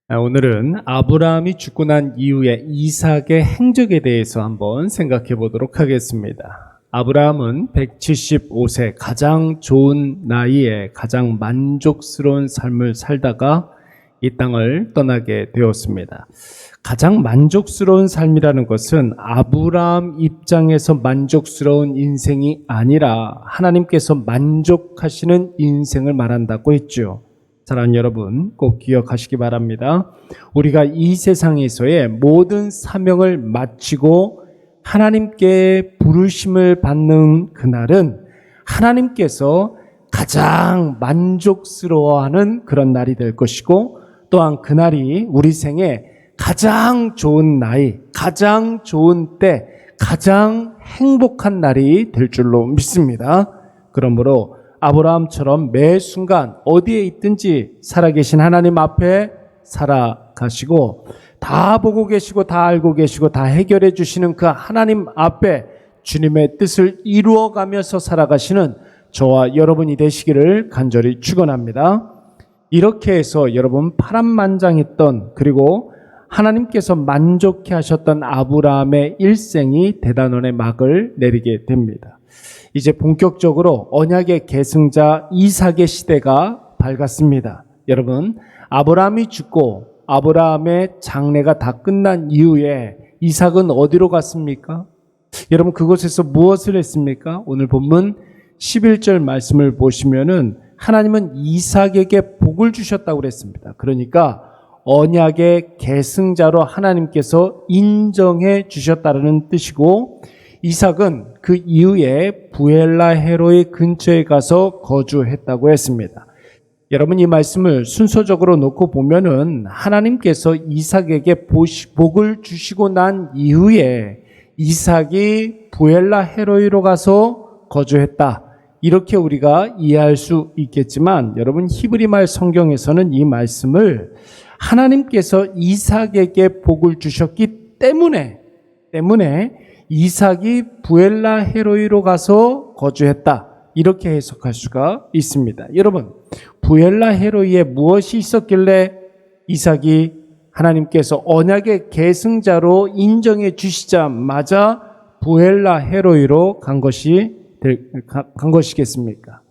오늘은 아브라함이 죽고 난 이후에 이삭의 행적에 대해서 한번 생각해 보도록 하겠습니다. 아브라함은 175세 가장 좋은 나이에 가장 만족스러운 삶을 살다가 이 땅을 떠나게 되었습니다. 가장 만족스러운 삶이라는 것은 아브라함 입장에서 만족스러운 인생이 아니라 하나님께서 만족하시는 인생을 말한다고 했죠. 사랑하는 여러분, 꼭 기억하시기 바랍니다. 우리가 이 세상에서의 모든 사명을 마치고 하나님께 부르심을 받는 그날은 하나님께서 가장 만족스러워하는 그런 날이 될 것이고, 또한 그날이 우리 생에 가장 좋은 나이, 가장 좋은 때, 가장 행복한 날이 될 줄로 믿습니다. 그러므로 아브라함처럼 매 순간 어디에 있든지 살아계신 하나님 앞에 살아가시고, 다 보고 계시고 다 알고 계시고 다 해결해 주시는 그 하나님 앞에 주님의 뜻을 이루어가면서 살아가시는 저와 여러분이 되시기를 간절히 축원합니다. 이렇게 해서 여러분 파란만장했던, 그리고 하나님께서 만족해 하셨던 아브라함의 일생이 대단원의 막을 내리게 됩니다. 이제 본격적으로 언약의 계승자 이삭의 시대가 밝았습니다. 여러분, 아브라함이 죽고 아브라함의 장래가 다 끝난 이후에 이삭은 어디로 갔습니까? 여러분, 그곳에서 무엇을 했습니까? 오늘 본문 11절 말씀을 보시면은 하나님은 이삭에게 복을 주셨다고 그랬습니다. 그러니까 언약의 계승자로 하나님께서 인정해 주셨다는 뜻이고, 이삭은 그 이후에 부엘라 헤로이 근처에 가서 거주했다고 했습니다. 여러분, 이 말씀을 순서적으로 놓고 보면은 하나님께서 이삭에게 복을 주시고 난 이후에 이삭이 부엘라 헤로이로 가서 거주했다, 이렇게 우리가 이해할 수 있겠지만, 여러분, 히브리 말 성경에서는 이 말씀을 하나님께서 이삭에게 복을 주셨기 때문에 이삭이 부엘라 헤로이로 가서 거주했다, 이렇게 해석할 수가 있습니다. 여러분, 부엘라 헤로이에 무엇이 있었길래 이삭이 하나님께서 언약의 계승자로 인정해 주시자마자 부엘라 헤로이로 간 것이겠습니까?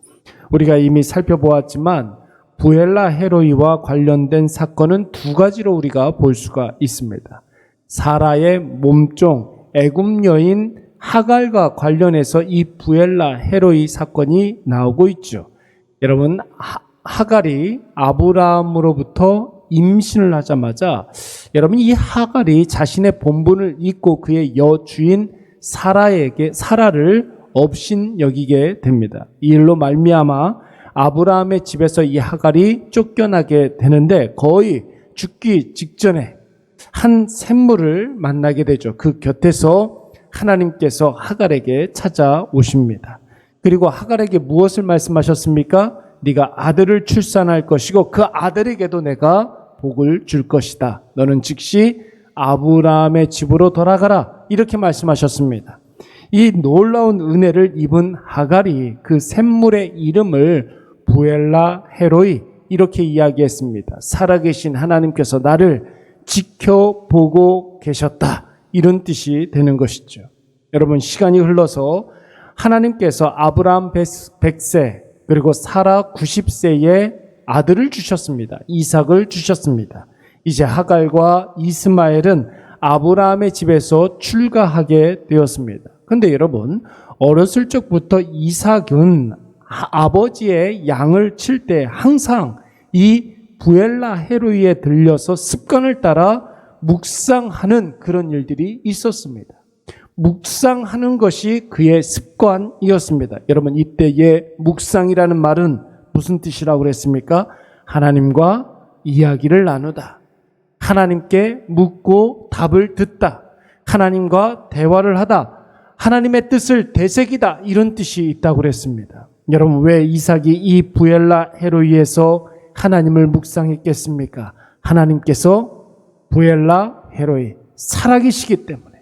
우리가 이미 살펴보았지만 부엘라 헤로이와 관련된 사건은 두 가지로 우리가 볼 수가 있습니다. 사라의 몸종 애굽 여인 하갈과 관련해서 이 부엘라 헤로이 사건이 나오고 있죠. 여러분, 하갈이 아브라함으로부터 임신을 하자마자 여러분, 이 하갈이 자신의 본분을 잊고 그의 여주인 사라를 업신 여기게 됩니다. 이 일로 말미암아 아브라함의 집에서 이 하갈이 쫓겨나게 되는데, 거의 죽기 직전에 한 샘물을 만나게 되죠. 그 곁에서 하나님께서 하갈에게 찾아오십니다. 그리고 하갈에게 무엇을 말씀하셨습니까? 네가 아들을 출산할 것이고 그 아들에게도 내가 복을 줄 것이다. 너는 즉시 아브라함의 집으로 돌아가라, 이렇게 말씀하셨습니다. 이 놀라운 은혜를 입은 하갈이 그 샘물의 이름을 부엘라 헤로이, 이렇게 이야기했습니다. 살아계신 하나님께서 나를 지켜보고 계셨다, 이런 뜻이 되는 것이죠. 여러분, 시간이 흘러서 하나님께서 아브라함 100세 그리고 사라 90세에 아들을 주셨습니다. 이삭을 주셨습니다. 이제 하갈과 이스마엘은 아브라함의 집에서 출가하게 되었습니다. 그런데 여러분, 어렸을 적부터 이삭은 아버지의 양을 칠 때 항상 이 부엘라 헤로이에 들려서 습관을 따라 묵상하는 그런 일들이 있었습니다. 묵상하는 것이 그의 습관이었습니다. 여러분, 이때의 묵상이라는 말은 무슨 뜻이라고 그랬습니까? 하나님과 이야기를 나누다, 하나님께 묻고 답을 듣다, 하나님과 대화를 하다, 하나님의 뜻을 되새기다, 이런 뜻이 있다고 그랬습니다. 여러분, 왜 이삭이 이 부엘라 헤로이에서 하나님을 묵상했겠습니까? 하나님께서 부엘라 헤로이, 살아계시기 때문에,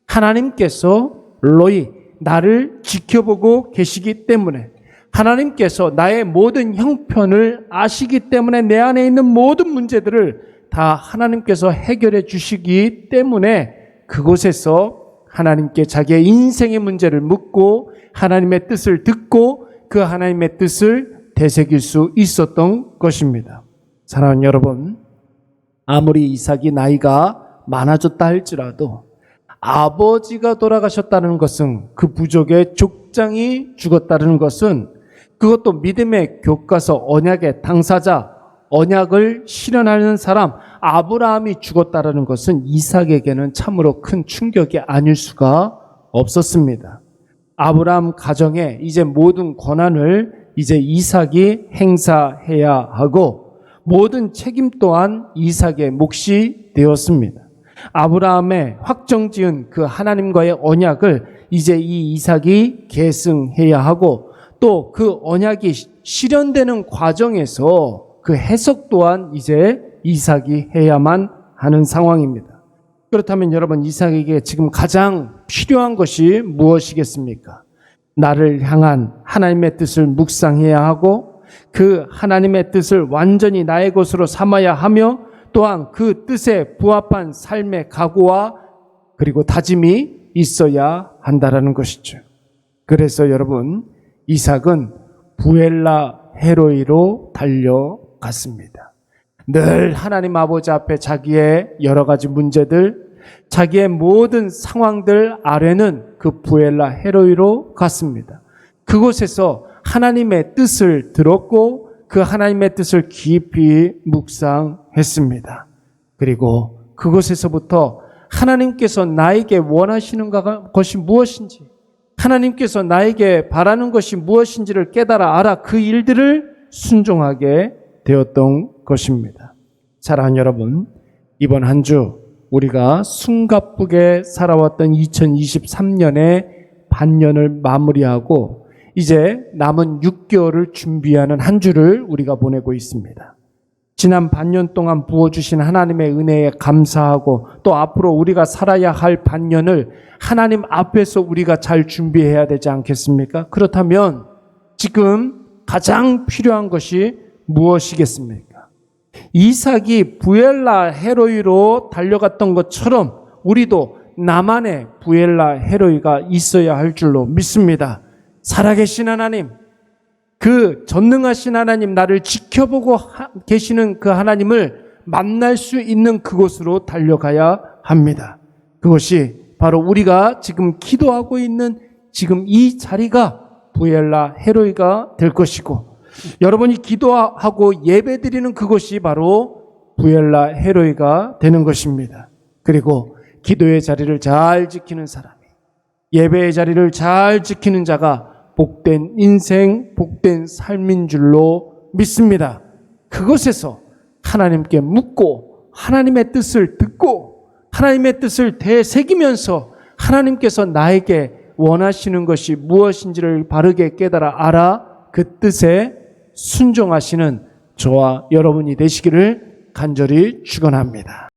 하나님께서 로이, 나를 지켜보고 계시기 때문에, 하나님께서 나의 모든 형편을 아시기 때문에 내 안에 있는 모든 문제들을 다 하나님께서 해결해 주시기 때문에 그곳에서 하나님께 자기의 인생의 문제를 묻고 하나님의 뜻을 듣고 그 하나님의 뜻을 되새길 수 있었던 것입니다. 사랑하는 여러분, 아무리 이삭이 나이가 많아졌다 할지라도 아버지가 돌아가셨다는 것은, 그 부족의 족장이 죽었다는 것은, 그것도 믿음의 교과서, 언약의 당사자, 언약을 실현하는 사람 아브라함이 죽었다는 것은 이삭에게는 참으로 큰 충격이 아닐 수가 없었습니다. 아브라함 가정에 이제 모든 권한을 이제 이삭이 행사해야 하고 모든 책임 또한 이삭의 몫이 되었습니다. 아브라함의 확정지은 그 하나님과의 언약을 이제 이 이삭이 계승해야 하고, 또 그 언약이 실현되는 과정에서 그 해석 또한 이제 이삭이 해야만 하는 상황입니다. 그렇다면 여러분, 이삭에게 지금 가장 필요한 것이 무엇이겠습니까? 나를 향한 하나님의 뜻을 묵상해야 하고 그 하나님의 뜻을 완전히 나의 것으로 삼아야 하며, 또한 그 뜻에 부합한 삶의 각오와 그리고 다짐이 있어야 한다라는 것이죠. 그래서 여러분, 이삭은 부엘라 헤로이로 달려갔습니다. 늘 하나님 아버지 앞에 자기의 여러 가지 문제들, 자기의 모든 상황들 아래는 그 부엘라 헤로이로 갔습니다. 그곳에서 하나님의 뜻을 들었고 그 하나님의 뜻을 깊이 묵상했습니다. 그리고 그곳에서부터 하나님께서 나에게 원하시는 것이 무엇인지, 하나님께서 나에게 바라는 것이 무엇인지를 깨달아 알아 그 일들을 순종하게 되었던 것입니다. 사랑하는 여러분, 이번 한 주 우리가 숨가쁘게 살아왔던 2023년의 반년을 마무리하고 이제 남은 6개월을 준비하는 한 주를 우리가 보내고 있습니다. 지난 반년 동안 부어주신 하나님의 은혜에 감사하고 또 앞으로 우리가 살아야 할 반년을 하나님 앞에서 우리가 잘 준비해야 되지 않겠습니까? 그렇다면 지금 가장 필요한 것이 무엇이겠습니까? 이삭이 부엘라 헤로이로 달려갔던 것처럼 우리도 나만의 부엘라 헤로이가 있어야 할 줄로 믿습니다. 살아계신 하나님, 그 전능하신 하나님, 나를 지켜보고 계시는 그 하나님을 만날 수 있는 그곳으로 달려가야 합니다. 그것이 바로 우리가 지금 기도하고 있는 지금 이 자리가 부엘라 헤로이가 될 것이고, 여러분이 기도하고 예배드리는 그것이 바로 부엘라 헤로이가 되는 것입니다. 그리고 기도의 자리를 잘 지키는 사람이, 예배의 자리를 잘 지키는 자가 복된 인생, 복된 삶인 줄로 믿습니다. 그것에서 하나님께 묻고 하나님의 뜻을 듣고 하나님의 뜻을 되새기면서 하나님께서 나에게 원하시는 것이 무엇인지를 바르게 깨달아 알아 그 뜻에 순종하시는 저와 여러분이 되시기를 간절히 축원합니다.